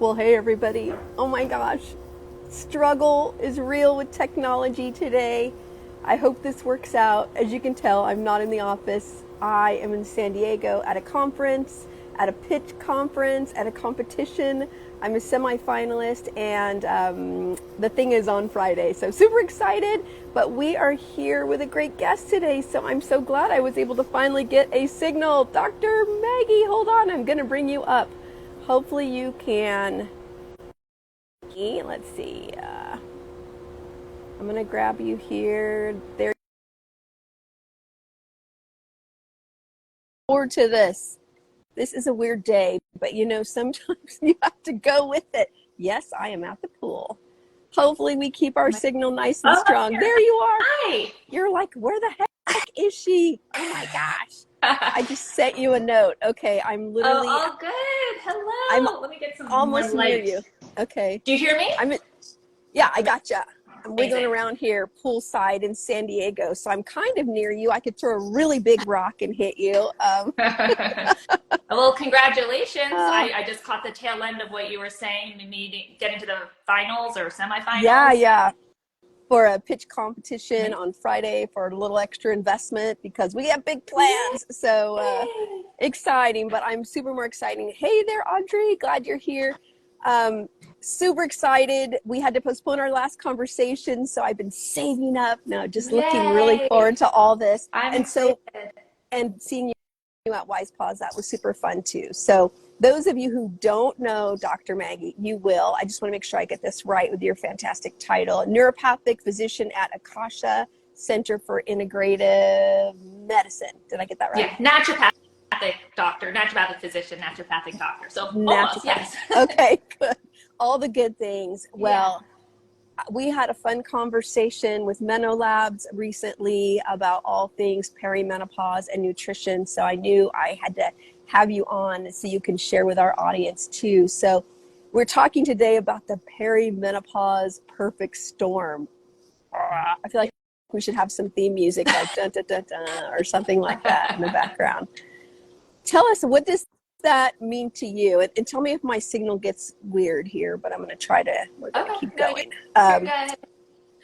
Well, hey everybody. Oh my gosh. Struggle is real with technology today. I hope this works out. As you can tell, I'm not in the office. I am in San Diego at a conference, at a pitch conference, at a competition. I'm a semifinalist, and the thing is on Friday. So super excited, but we are here with a great guest today. So I'm so glad I was able to finally get a signal. Dr. Maggie, hold on. I'm going to bring you up. Hopefully you can. Let's see. I'm going to grab you here. There. Forward to this. This is a weird day, but you know, sometimes you have to go with it. Yes, I am at the pool. Hopefully we keep our signal nice and strong. There you are. Hi. You're like, where the heck is she? Oh my gosh. I just sent you a note. Okay, I'm literally. Oh, all good. Hello. I'm Let me get some almost more near light. you. Okay. Do you hear me? Yeah, I gotcha. I'm wiggling Amazing. around here poolside in San Diego, so I'm kind of near you. I could throw a really big rock and hit you. Well, congratulations. I just caught the tail end of what you were saying, getting to the finals or semifinals. Yeah. For a pitch competition on Friday for a little extra investment because we have big plans. So exciting, but I'm super more exciting. Hey there, Audrey. Glad you're here. Super excited. We had to postpone our last conversation, so I've been saving up. No, just looking really forward to all this. I'm and excited. and seeing you at Wise Paws, that was super fun too. So those of you who don't know Dr. Maggie, you will. I just want to make sure I get this right with your fantastic title. Neuropathic physician at Akasha Center for Integrative Medicine. Did I get that right? Yeah, naturopathic doctor, naturopathic physician, naturopathic doctor. So almost, yes. Okay, good. All the good things. Well, we had a fun conversation with MenoLabs recently about all things perimenopause and nutrition. So I knew I had to have you on so you can share with our audience too. So we're talking today about the perimenopause perfect storm. I feel like we should have some theme music like dun, dun, dun, dun, or something like that in the background. Tell us, what does that mean to you? And tell me if my signal gets weird here, but I'm going to try to, we're going to keep going. You're good.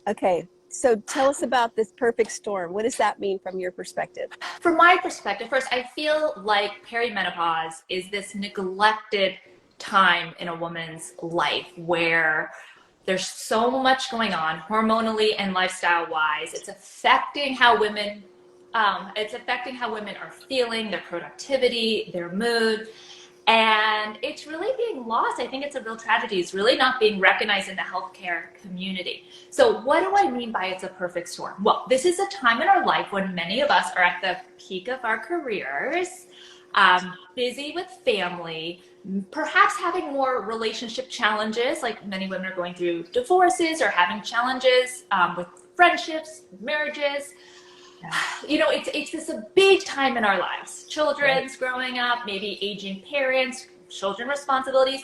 Okay, so tell us about this perfect storm. What does that mean from your perspective? From my perspective, first, I feel like perimenopause is this neglected time in a woman's life where there's so much going on hormonally and lifestyle wise. It's affecting how women are feeling, their productivity, their mood, and it's really being lost. I think it's a real tragedy. It's really not being recognized in the healthcare community. So what do I mean by it's a perfect storm? Well, this is a time in our life when many of us are at the peak of our careers, busy with family, perhaps having more relationship challenges, like many women are going through divorces or having challenges with friendships, marriages. You know, it's this a big time in our lives. Children's growing up, maybe aging parents, children responsibilities.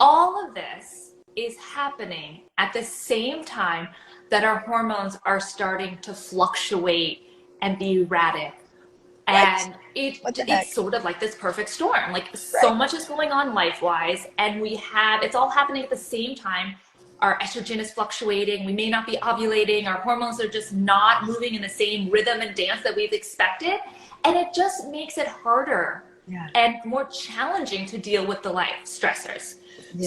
All of this is happening at the same time that our hormones are starting to fluctuate and be erratic. And it's sort of like this perfect storm. Like so much is going on life-wise, and it's all happening at the same time. Our estrogen is fluctuating. We may not be ovulating. Our hormones are just not moving in the same rhythm and dance that we've expected. And it just makes it harder and more challenging to deal with the life stressors.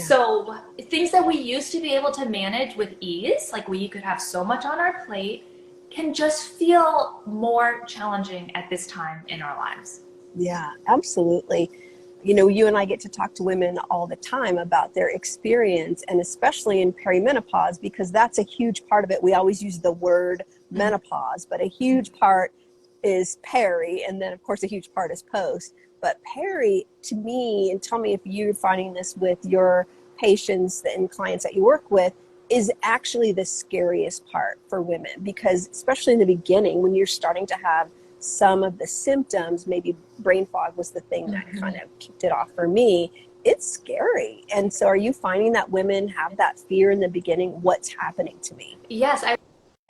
So things that we used to be able to manage with ease, like we could have so much on our plate, can just feel more challenging at this time in our lives. Yeah, absolutely. You know, you and I get to talk to women all the time about their experience, and especially in perimenopause, because that's a huge part of it. We always use the word menopause, but a huge part is peri, and then of course a huge part is post. But peri, to me, and tell me if you're finding this with your patients and clients that you work with, is actually the scariest part for women, because especially in the beginning, when you're starting to have some of the symptoms, maybe brain fog was the thing that kind of kicked it off for me. It's scary. And so are you finding that women have that fear in the beginning? What's happening to me? Yes, I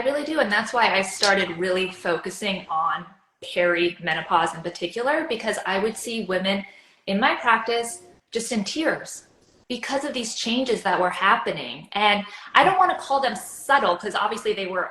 really do. And that's why I started really focusing on perimenopause in particular, because I would see women in my practice just in tears, because of these changes that were happening. And I don't want to call them subtle, because obviously they were,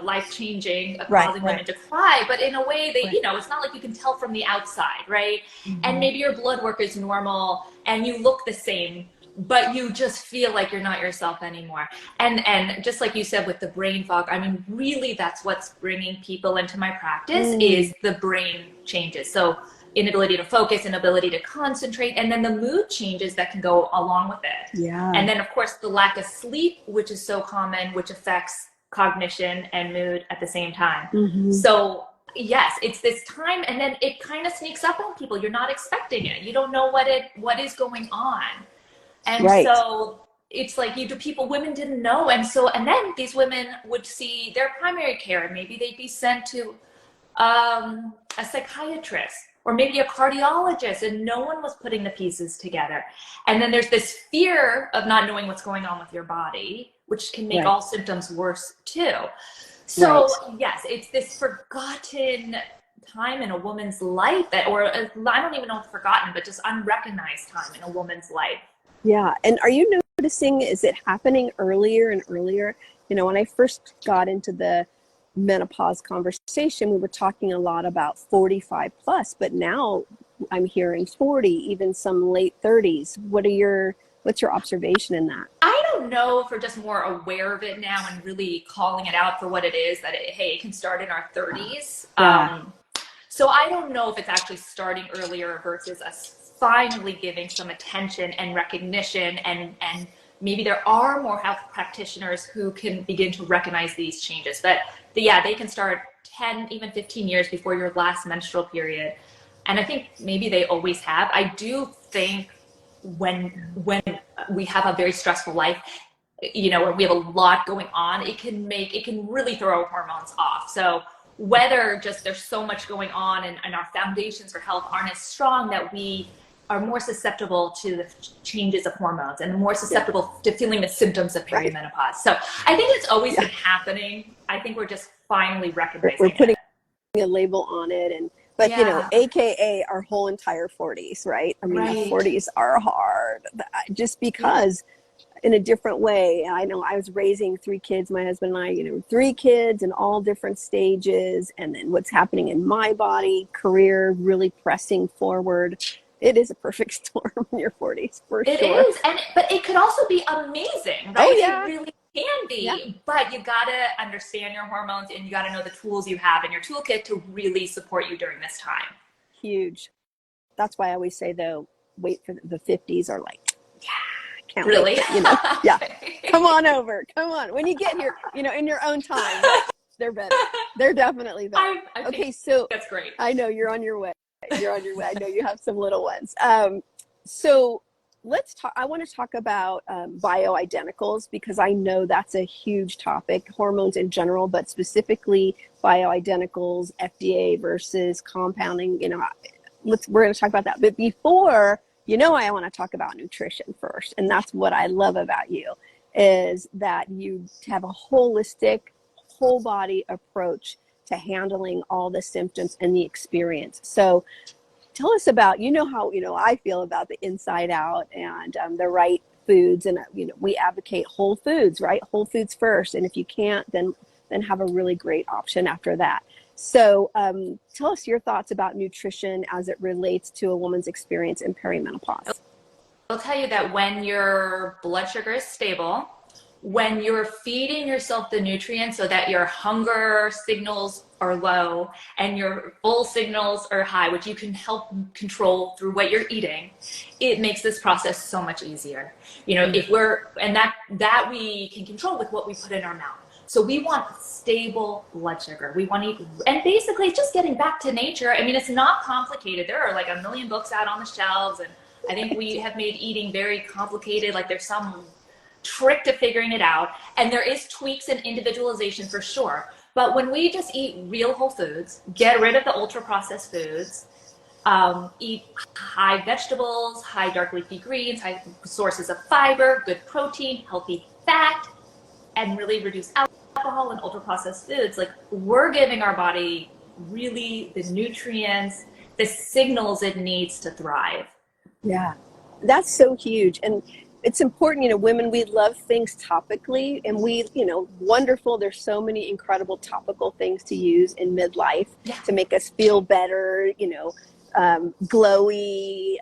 life-changing, causing women to cry, but in a way they, it's not like you can tell from the outside, right? And maybe your blood work is normal and you look the same, but you just feel like you're not yourself anymore. And just like you said with the brain fog, I mean, really that's what's bringing people into my practice is the brain changes. So inability to focus, inability to concentrate, and then the mood changes that can go along with it. Yeah. And then of course the lack of sleep, which is so common, which affects cognition and mood at the same time. So yes, it's this time, and then it kind of sneaks up on people. You're not expecting it. You don't know what is going on. And so it's like women didn't know. And then these women would see their primary care, and maybe they'd be sent to a psychiatrist or maybe a cardiologist, and no one was putting the pieces together. And then there's this fear of not knowing what's going on with your body, which can make all symptoms worse too. So yes, it's this forgotten time in a woman's life I don't even know if forgotten, but just unrecognized time in a woman's life. Yeah. And are you noticing, is it happening earlier and earlier? When I first got into the menopause conversation, we were talking a lot about 45 plus, but now I'm hearing 40, even some late 30s. What's your observation in that? I don't know if we're just more aware of it now and really calling it out for what it is, that it can start in our 30s. So I don't know if it's actually starting earlier versus us finally giving some attention and recognition, and maybe there are more health practitioners who can begin to recognize these changes. But they can start 10, even 15 years before your last menstrual period. And I think maybe they always have. I do think when we have a very stressful life, where we have a lot going on, it can really throw hormones off. So whether just there's so much going on and our foundations for health aren't as strong, that we are more susceptible to the changes of hormones and more susceptible to feeling the symptoms of perimenopause. So I think it's always been happening. I think we're just finally recognizing we're putting a label on it, but AKA our whole entire 40s, right? I mean, the 40s are hard just because in a different way. I know I was raising 3 kids, my husband and I, 3 kids in all different stages, and then what's happening in my body, career really pressing forward. It is a perfect storm in your 40s, for sure. It is, but it could also be amazing, right? Oh, yeah. It really can be, but you gotta understand your hormones, and you gotta know the tools you have in your toolkit to really support you during this time. Huge. That's why I always say, though, wait for the 50s are like, can't really wait, come on over, come on. When you get here, in your own time, they're better. They're definitely better. Okay, so that's great. I know you're on your way. You're on your way. I know you have some little ones. So let's talk. I want to talk about bioidenticals, because I know that's a huge topic, hormones in general, but specifically bioidenticals, FDA versus compounding. We're going to talk about that. But before, I want to talk about nutrition first. And that's what I love about you, is that you have a holistic, whole body approach to handling all the symptoms and the experience. So tell us about, how, I feel about the inside out and the right foods. And, we advocate whole foods, right? Whole foods first. And if you can't, then have a really great option after that. So tell us your thoughts about nutrition as it relates to a woman's experience in perimenopause. I'll tell you that when your blood sugar is stable, when you're feeding yourself the nutrients so that your hunger signals are low and your full signals are high, which you can help control through what you're eating, it makes this process so much easier. If that we can control with what we put in our mouth. So we want stable blood sugar. We want to eat, and basically it's just getting back to nature. I mean, it's not complicated. There are like a million books out on the shelves, and I think we have made eating very complicated. Like there's some trick to figuring it out, and there is tweaks and individualization for sure. But when we just eat real whole foods, get rid of the ultra processed foods, eat high vegetables, high dark leafy greens, high sources of fiber, good protein, healthy fat, and really reduce alcohol and ultra processed foods, like we're giving our body really the nutrients, the signals it needs to thrive. Yeah, that's so huge. And it's important, you know, women, we love things topically, and we, you know, wonderful. There's so many incredible topical things to use in midlife to make us feel better, you know, glowy,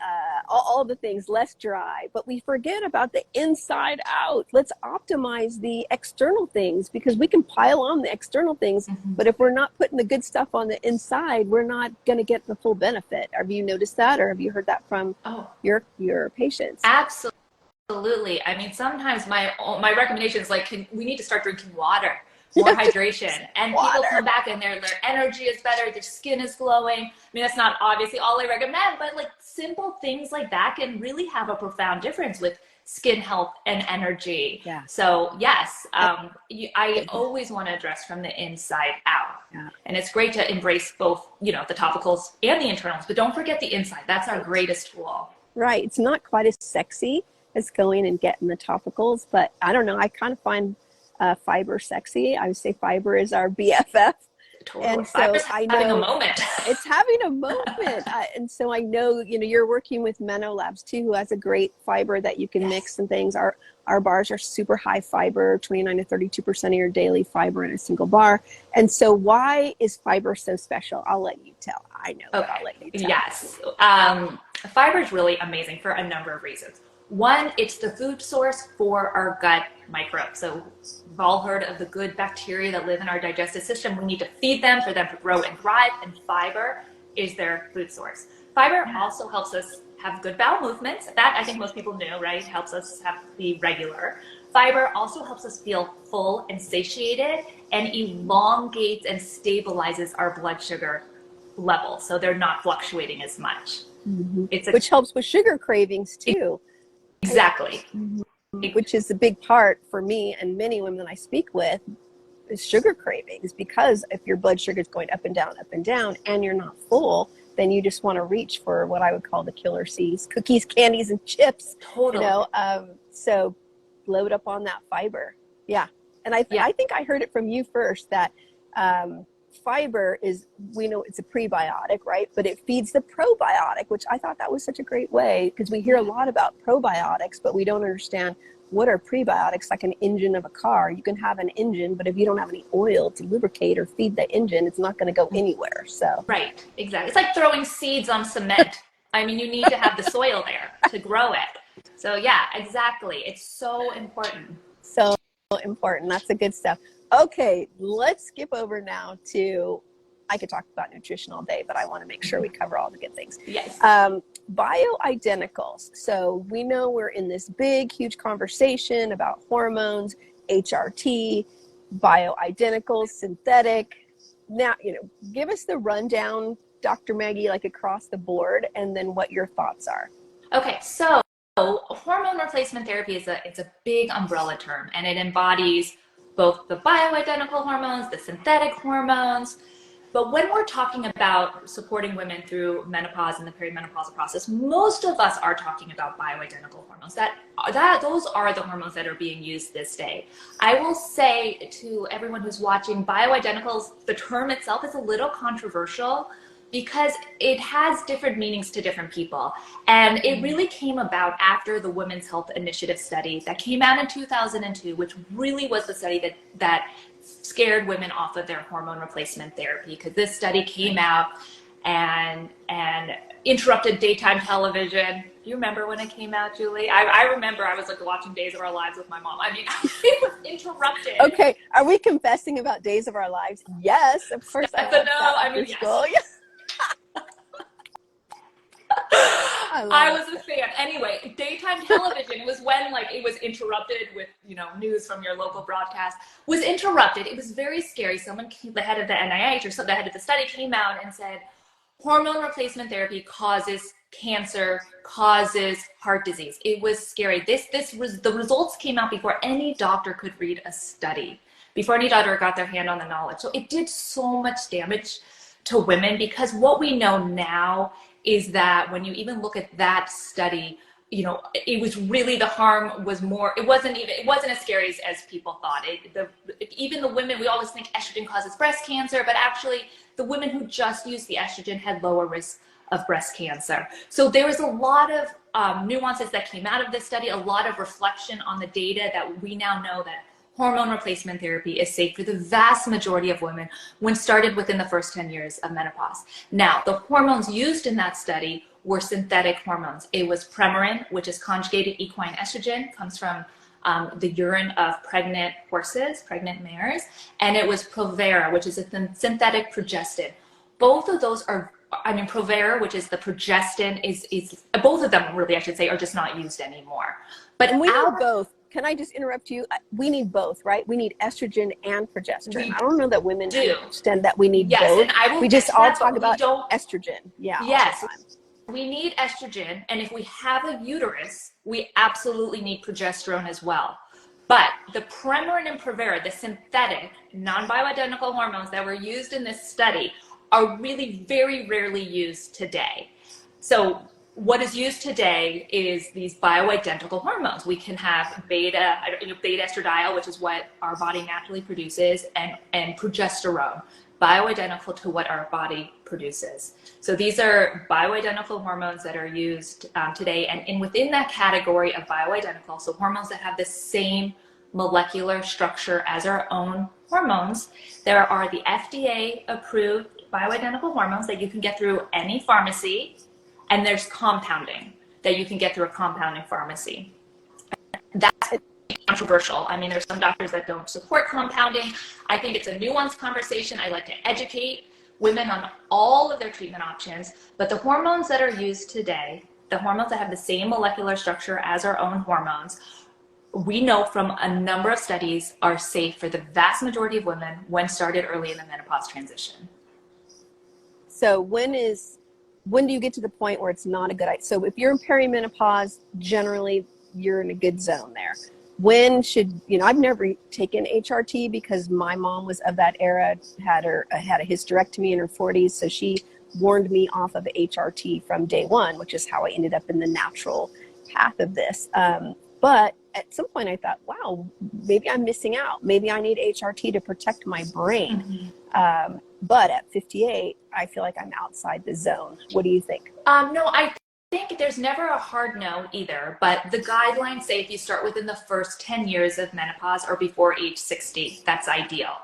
all the things, less dry. But we forget about the inside out. Let's optimize the external things, because we can pile on the external things, but if we're not putting the good stuff on the inside, we're not going to get the full benefit. Have you noticed that, or have you heard that from your patients? Absolutely. I mean, sometimes my recommendation is like, we need to start drinking water, more hydration. And people come back and their energy is better, their skin is glowing. I mean, that's not obviously all I recommend, but like simple things like that can really have a profound difference with skin health and energy. So yes, I always want to address from the inside out. And it's great to embrace both, you know, the topicals and the internals, but don't forget the inside. That's our greatest tool. Right. It's not quite as sexy as going and getting the topicals, but I don't know. I kind of find fiber sexy. I would say fiber is our BFF. Totally. And so I know having a moment. It's having a moment. And so I know, you know, you're working with MenoLabs too, who has a great fiber that you can mix and things. Our bars are super high fiber, 29 to 32% of your daily fiber in a single bar. And so why is fiber so special? I'll let you tell. I know, but I'll let you tell. Yes. Fiber is really amazing for a number of reasons. One, it's the food source for our gut microbes. So we've all heard of the good bacteria that live in our digestive system. We need to feed them for them to grow and thrive, and fiber is their food source. Fiber also helps us have good bowel movements. That I think most people knew, right? Helps us be regular. Fiber also helps us feel full and satiated, and elongates and stabilizes our blood sugar level, so they're not fluctuating as much. Which helps with sugar cravings too. Exactly. Which is a big part for me and many women I speak with, is sugar cravings, because if your blood sugar is going up and down, and you're not full, then you just want to reach for what I would call the killer C's: cookies, candies, and chips. Totally. You know, so load up on that fiber. Yeah. And I think I heard it from you first that fiber is, we know it's a prebiotic, right? But it feeds the probiotic, which I thought that was such a great way, because we hear a lot about probiotics, but we don't understand what are prebiotics. Like an engine of a car. You can have an engine, but if you don't have any oil to lubricate or feed the engine, it's not going to go anywhere. So right, exactly. It's like throwing seeds on cement. I mean, you need to have the soil there to grow it. So yeah, exactly. It's so important. So important. That's the good stuff. Okay, let's skip over now to, I could talk about nutrition all day, but I want to make sure we cover all the good things. Yes. Bioidenticals. So we know we're in this big, huge conversation about hormones, HRT, bioidenticals, synthetic. Now, you know, give us the rundown, Dr. Maggie, like across the board, and then what your thoughts are. Okay, so hormone replacement therapy is a big umbrella term, and it embodies both the bioidentical hormones, the synthetic hormones. But when we're talking about supporting women through menopause and the perimenopausal process, most of us are talking about bioidentical hormones. Those are the hormones that are being used this day. I will say to everyone who's watching, bioidenticals, the term itself is a little controversial because it has different meanings to different people. And it really came about after the Women's Health Initiative study that came out in 2002, which really was the study that scared women off of their hormone replacement therapy, because this study came out and interrupted daytime television. Do you remember when it came out, Julie? I remember I was like watching Days of Our Lives with my mom. I mean, it was interrupted. Okay, are we confessing about Days of Our Lives? Yes, of course. Yes. I was a fan. Anyway, daytime television, it was when like it was interrupted with, you know, news from your local broadcast was interrupted. It was very scary. Someone came, the head of the NIH or the head of the study came out and said, hormone replacement therapy causes cancer, causes heart disease. It was scary. The results came out before any doctor could read a study, before any doctor got their hand on the knowledge. So it did so much damage to women, because what we know now is that when you even look at that study, you know, it was really, the harm was more, it wasn't as scary as people thought. Even the women, we always think estrogen causes breast cancer, but actually the women who just used the estrogen had lower risk of breast cancer. So there was a lot of nuances that came out of this study, a lot of reflection on the data that we now know that hormone replacement therapy is safe for the vast majority of women when started within the first 10 years of menopause. Now, the hormones used in that study were synthetic hormones. It was Premarin, which is conjugated equine estrogen, comes from the urine of pregnant horses, pregnant mares, and it was Provera, which is a synthetic progestin. Both of those are, Provera, which is the progestin, is both of them really, I should say, are just not used anymore. But and we need both. Can I just interrupt you? We need both, right? We need estrogen and progesterone. I don't know that women understand that we need both. And I will we just all talk about estrogen. Yeah. Yes. We need estrogen, and if we have a uterus, we absolutely need progesterone as well. But the Premarin and Provera, the synthetic, non-bioidentical hormones that were used in this study, are really very rarely used today. So what is used today is these bioidentical hormones. We can have beta estradiol, which is what our body naturally produces, and progesterone, bioidentical to what our body produces. So these are bioidentical hormones that are used today. And within that category of bioidentical, so hormones that have the same molecular structure as our own hormones, there are the FDA-approved bioidentical hormones that you can get through any pharmacy, and there's compounding that you can get through a compounding pharmacy. That's controversial. I mean, there's some doctors that don't support compounding. I think it's a nuanced conversation. I like to educate women on all of their treatment options, but the hormones that are used today, the hormones that have the same molecular structure as our own hormones, we know from a number of studies are safe for the vast majority of women when started early in the menopause transition. So when do you get to the point where it's not a good idea? So if you're in perimenopause, generally you're in a good zone there. When should, I've never taken HRT because my mom was of that era, had a hysterectomy in her 40s. So she warned me off of HRT from day one, which is how I ended up in the natural path of this. But at some point I thought, wow, maybe I'm missing out. Maybe I need HRT to protect my brain. Mm-hmm. But at 58, I feel like I'm outside the zone. What do you think? No, I think there's never a hard no either, but the guidelines say if you start within the first 10 years of menopause or before age 60, that's ideal.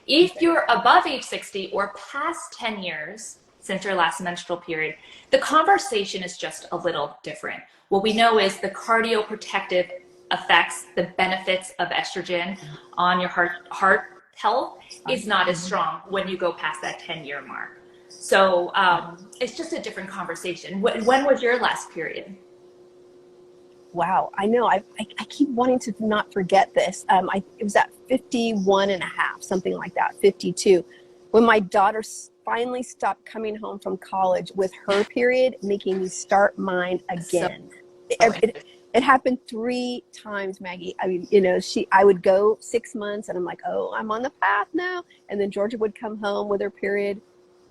If you're above age 60 or past 10 years since your last menstrual period, the conversation is just a little different. What we know is the cardioprotective effects, the benefits of estrogen on your heart health is not as strong when you go past that 10-year mark. So it's just a different conversation. When was your last period? Wow, I know. I keep wanting to not forget this. It was at 51 and a half, something like that, 52, when my daughter finally stopped coming home from college with her period, making me start mine again. It happened 3 times, Maggie. I mean, I would go 6 months and I'm like, oh, I'm on the path now. And then Georgia would come home with her period.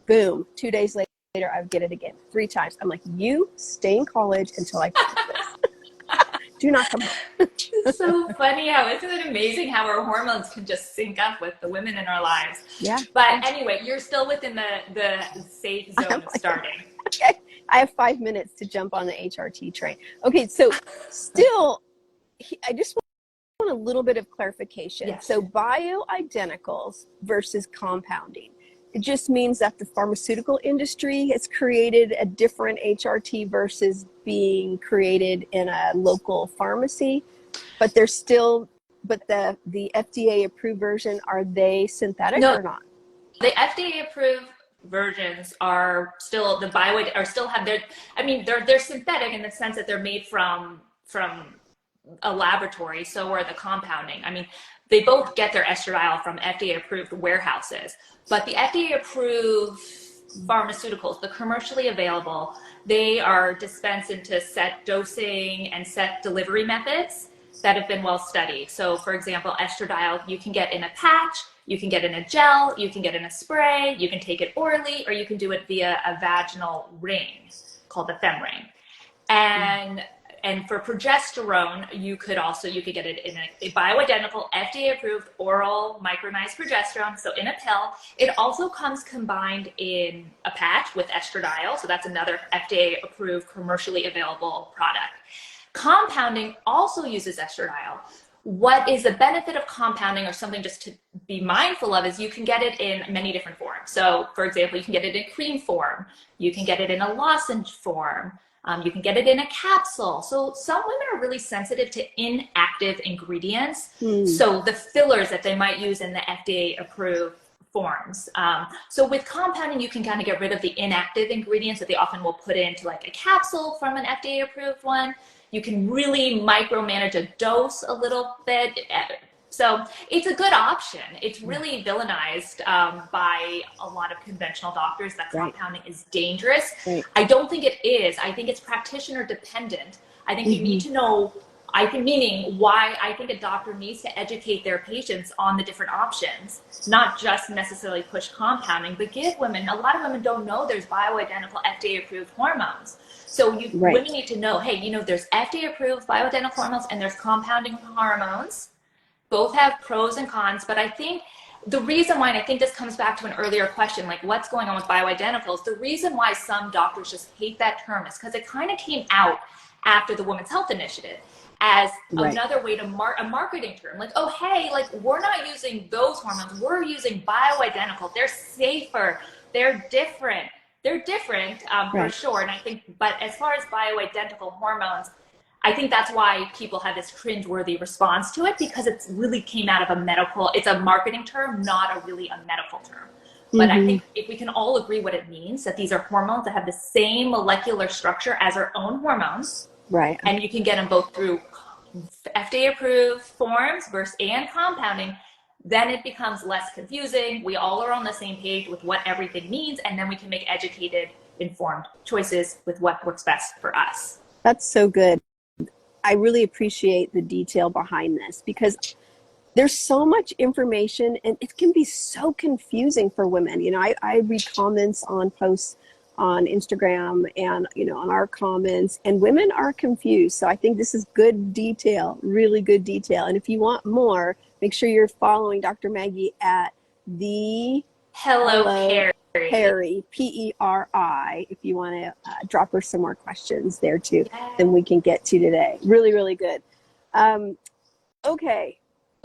Boom. 2 days later, I would get it again 3 times. I'm like, you stay in college until I finish this. Do not come home. It's so funny isn't it amazing how our hormones can just sync up with the women in our lives? Yeah. But anyway, you're still within the safe zone of starting. Okay. I have 5 minutes to jump on the HRT train. Okay, so still, I just want a little bit of clarification. Yes. So bioidenticals versus compounding. It just means that the pharmaceutical industry has created a different HRT versus being created in a local pharmacy, but they're still, but the FDA approved version, are they synthetic or not? The FDA approved versions are still they're synthetic in the sense that they're made from a laboratory. So are the compounding. I mean, they both get their estradiol from FDA approved warehouses, but the FDA approved pharmaceuticals, the commercially available, they are dispensed into set dosing and set delivery methods that have been well studied. So for example, estradiol, you can get in a patch, you can get in a gel, you can get in a spray, you can take it orally, or you can do it via a vaginal ring called the fem ring. And And for progesterone, you could get it in a bioidentical, FDA-approved oral micronized progesterone, so in a pill. It also comes combined in a patch with estradiol, so that's another FDA-approved, commercially available product. Compounding also uses estradiol. What is the benefit of compounding, or something just to be mindful of, is you can get it in many different forms. So, for example, you can get it in cream form, you can get it in a lozenge form, you can get it in a capsule. So some women are really sensitive to inactive ingredients. So the fillers that they might use in the FDA-approved forms. So with compounding, you can kind of get rid of the inactive ingredients that they often will put into like a capsule from an FDA-approved one. You can really micromanage a dose a little bit. So it's a good option. It's really villainized by a lot of conventional doctors that compounding is dangerous. I don't think it is. I think it's practitioner dependent. I think you need to know, meaning why I think a doctor needs to educate their patients on the different options, not just necessarily push compounding, but give women, a lot of women don't know there's bioidentical FDA-approved hormones. So women need to know, hey, there's FDA-approved bioidentical hormones and there's compounding hormones. Both have pros and cons, but I think the reason why, and I think this comes back to an earlier question, like what's going on with bioidenticals, the reason why some doctors just hate that term is because it kind of came out after the Women's Health Initiative as another way to a marketing term. Like, oh, hey, like we're not using those hormones, we're using bioidentical. They're safer, they're different. They're different for sure. And I think, but as far as bioidentical hormones, I think that's why people have this cringeworthy response to it, because it really came out of it's a marketing term, not a medical term. But I think if we can all agree what it means, that these are hormones that have the same molecular structure as our own hormones. Right. And you can get them both through FDA-approved forms and compounding, then it becomes less confusing. We all are on the same page with what everything means, and then we can make educated, informed choices with what works best for us. That's so good. I really appreciate the detail behind this, because there's so much information and it can be so confusing for women. I read comments on posts on Instagram and, on our comments, and women are confused. So I think this is good detail, really good detail. And if you want more, make sure you're following Dr. Maggie at the HelloPeri, Peri, if you want to drop her some more questions there too, then we can get to today. Really, really good. Okay.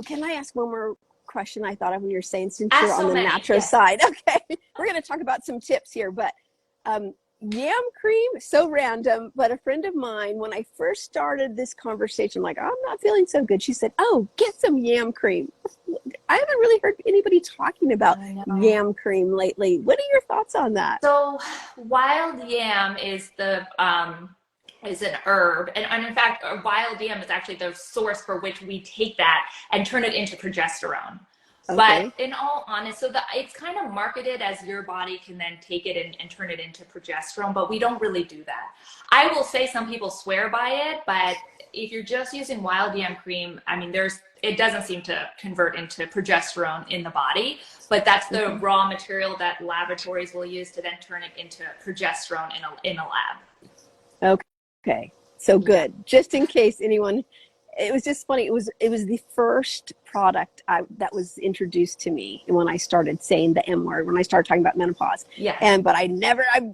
Can I ask one more question I thought of when you're saying, since you're on the natural side? Okay. We're going to talk about some tips here, but yam cream, so random, but a friend of mine, when I first started this conversation, like, I'm not feeling so good, she said, oh, get some yam cream. I haven't really heard anybody talking about yam cream lately. What are your thoughts on that? So wild yam is is an herb, and in fact, wild yam is actually the source for which we take that and turn it into progesterone. Okay. But in all honesty, it's kind of marketed as your body can then take it and turn it into progesterone, but we don't really do that. I will say some people swear by it, but if you're just using wild yam cream, I mean, it doesn't seem to convert into progesterone in the body, but that's the raw material that laboratories will use to then turn it into progesterone in a lab. Okay. So good. Just in case anyone, it was just funny. It was the first product that was introduced to me when I started saying the M word, when I started talking about menopause. Yeah. But I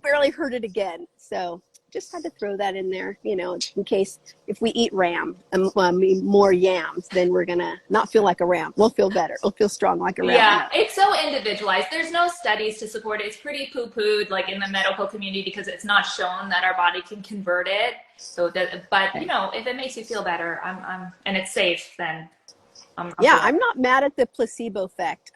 barely heard it again. So just had to throw that in there, in case if we eat more yams, then we're going to not feel like a ram. We'll feel better. We'll feel strong like a ram. Yeah, it's so individualized. There's no studies to support it. It's pretty poo-pooed like in the medical community because it's not shown that our body can convert it. So if it makes you feel better, and it's safe, then I'm not mad at the placebo effect.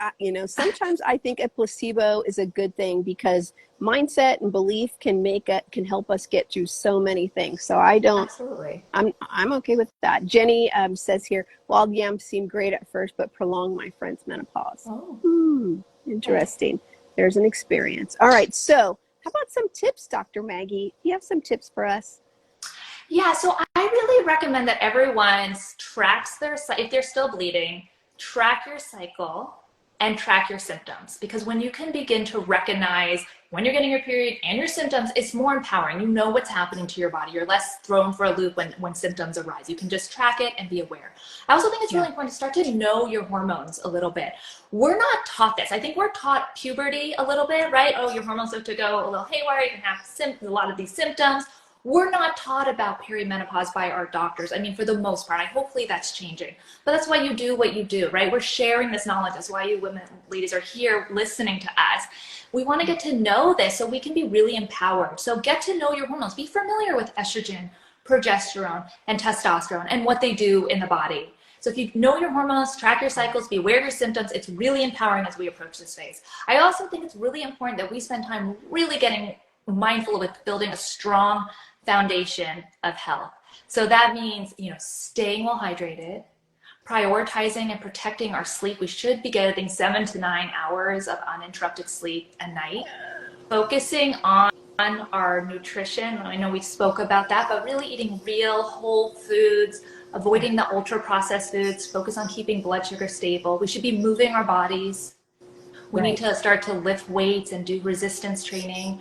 Sometimes I think a placebo is a good thing because mindset and belief can help us get through so many things. So Absolutely. I'm okay with that. Jenny says here, wild yams seem great at first, but prolong my friend's menopause. Oh, interesting. Okay. There's an experience. All right. So how about some tips, Dr. Maggie? Do you have some tips for us? Yeah, so I really recommend that everyone tracks if they're still bleeding, track your cycle and track your symptoms. Because when you can begin to recognize when you're getting your period and your symptoms, it's more empowering. You know what's happening to your body. You're less thrown for a loop when symptoms arise. You can just track it and be aware. I also think it's really important to start to know your hormones a little bit. We're not taught this. I think we're taught puberty a little bit, right? Oh, your hormones have to go a little haywire. You can have a lot of these symptoms. We're not taught about perimenopause by our doctors. I mean, for the most part, hopefully that's changing. But that's why you do what you do, right? We're sharing this knowledge. That's why you women, ladies are here listening to us. We want to get to know this so we can be really empowered. So get to know your hormones. Be familiar with estrogen, progesterone, and testosterone and what they do in the body. So if you know your hormones, track your cycles, be aware of your symptoms, it's really empowering as we approach this phase. I also think it's really important that we spend time really getting mindful with building a strong foundation of health. So that means, staying well hydrated, prioritizing and protecting our sleep. We should be getting 7 to 9 hours of uninterrupted sleep a night. Focusing on our nutrition. I know we spoke about that, but really eating real whole foods, avoiding the ultra processed foods, focus on keeping blood sugar stable. We should be moving our bodies. We need to start to lift weights and do resistance training,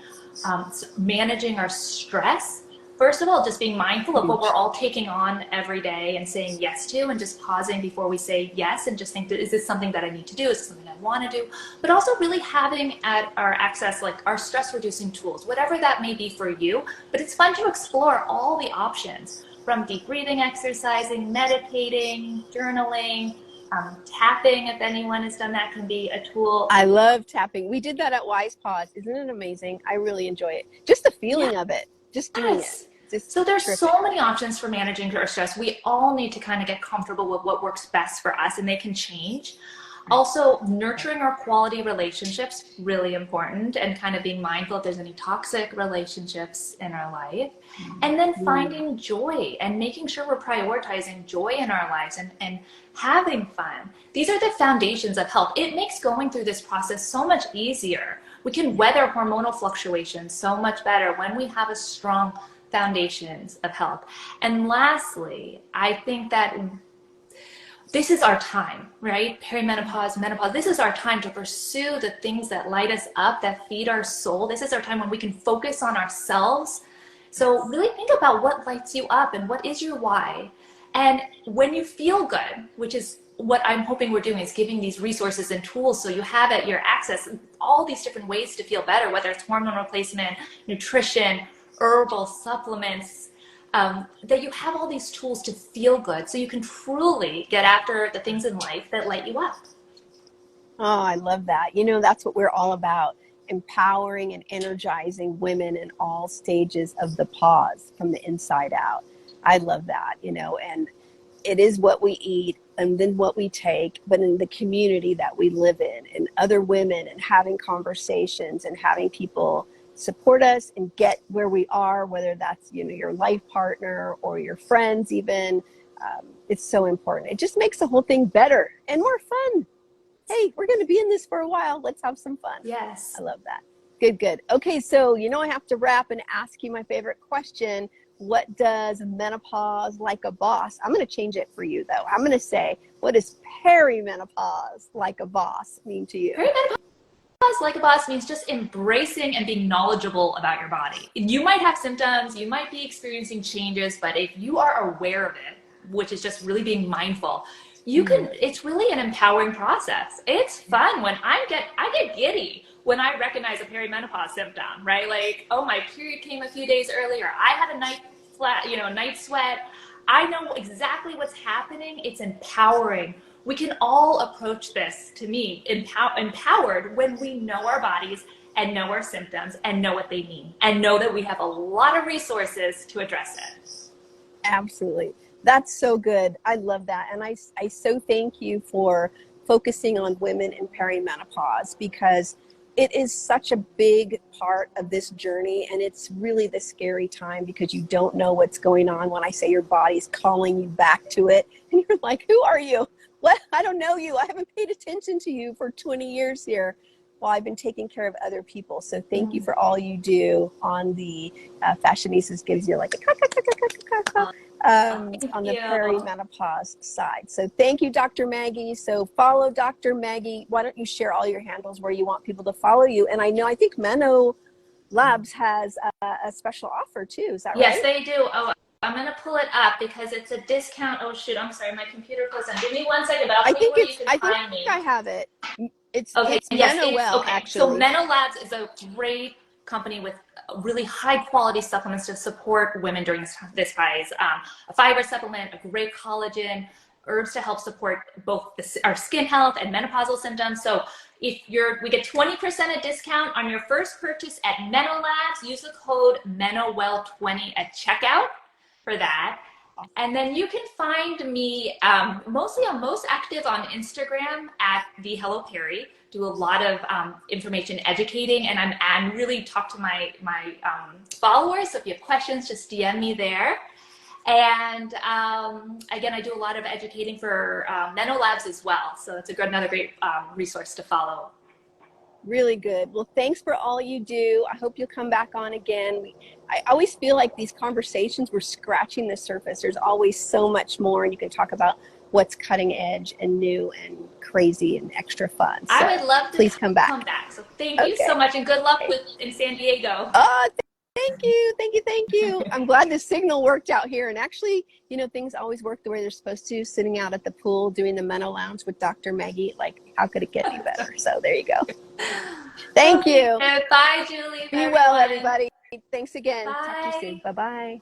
managing our stress. First of all, just being mindful of what we're all taking on every day and saying yes to, and just pausing before we say yes and just think, is this something that I need to do? Is this something I want to do? But also really having at our access, like our stress reducing tools, whatever that may be for you. But it's fun to explore all the options, from deep breathing exercising, meditating, journaling, tapping, if anyone has done that, can be a tool. I love tapping. We did that at Wise Pause. Isn't it amazing? I really enjoy it. Just the feeling of it, just doing it. So there's so many options for managing our stress. We all need to kind of get comfortable with what works best for us, and they can change. Also, nurturing our quality relationships, really important, and kind of being mindful if there's any toxic relationships in our life. And then finding joy and making sure we're prioritizing joy in our lives and having fun. These are the foundations of health. It makes going through this process so much easier. We can weather hormonal fluctuations so much better when we have a strong foundations of health. And lastly, I think that this is our time, right? Perimenopause, menopause, this is our time to pursue the things that light us up, that feed our soul. This is our time when we can focus on ourselves. So really think about what lights you up and what is your why. And when you feel good, which is what I'm hoping we're doing, is giving these resources and tools so you have at your access all these different ways to feel better, whether it's hormone replacement, nutrition, herbal supplements, that you have all these tools to feel good so you can truly get after the things in life that light you up. Oh, I love that. That's what we're all about, empowering and energizing women in all stages of the pause from the inside out. I love that, and it is what we eat and then what we take, but in the community that we live in and other women, and having conversations and having people support us and get where we are, whether that's your life partner or your friends even. It's so important. It just makes the whole thing better and more fun. Hey, we're going to be in this for a while. Let's have some fun. Yes. I love that. Good. Okay, so I have to wrap and ask you my favorite question. What does menopause like a boss? I'm going to change it for you, though. I'm going to say, what does perimenopause like a boss mean to you? Perimenopause like a boss means just embracing and being knowledgeable about your body. You might have symptoms, you might be experiencing changes, but if you are aware of it, which is just really being mindful, you can, it's really an empowering process. It's fun when I get giddy when I recognize a perimenopause symptom, right? Like, oh, my period came a few days earlier. I had a night sweat. I know exactly what's happening. It's empowering. We can all approach this, to me, empowered when we know our bodies and know our symptoms and know what they mean and know that we have a lot of resources to address it. Absolutely. That's so good. I love that. And I so thank you for focusing on women in perimenopause, because it is such a big part of this journey, and it's really the scary time because you don't know what's going on. When I say your body's calling you back to it, and you're like, who are you? What? I don't know you. I haven't paid attention to you for 20 years here while I've been taking care of other people. So thank you for all you do on the Fashionistas gives you like a Thank on the you. perimenopause side. So thank you, Dr. Maggie. So follow Dr. Maggie. Why don't you share all your handles where you want people to follow you? And I think Meno Labs has a special offer too. Is that Yes, right? they do. Oh, I'm gonna pull it up because it's a discount. Oh shoot, I'm sorry, my computer closed down. Give me 1 second, but I'll I tell you think where you can I think find me. I have it. Okay, It's yes, it's MenoWell okay. So actually. MenoLabs is a great company with really high quality supplements to support women during this phase. A fiber supplement, a great collagen, herbs to help support both our skin health and menopausal symptoms. So if we get 20% a discount on your first purchase at MenoLabs, use the code MenoWell20 at checkout for that. And then you can find me mostly, I'm most active on Instagram at the HelloPeri. Do a lot of information educating, and I'm really talk to my followers. So if you have questions, just DM me there. And again, I do a lot of educating for MenoLabs as well. So it's another great resource to follow. Really good. Well, thanks for all you do. I hope you'll come back on again. I always feel like these conversations, we're scratching the surface. There's always so much more, and you can talk about what's cutting edge and new and crazy and extra fun. So I would love to please come back. So thank you so much, and good luck in San Diego. Thank you. Thank you. Thank you. I'm glad the signal worked out here. And actually, things always work the way they're supposed to. Sitting out at the pool, doing the Meno Lounge with Dr. Maggie. Like, how could it get any better? So there you go. Thank you. Bye, Julie. Be well, everybody. Thanks again. Bye. Talk to you soon. Bye-bye.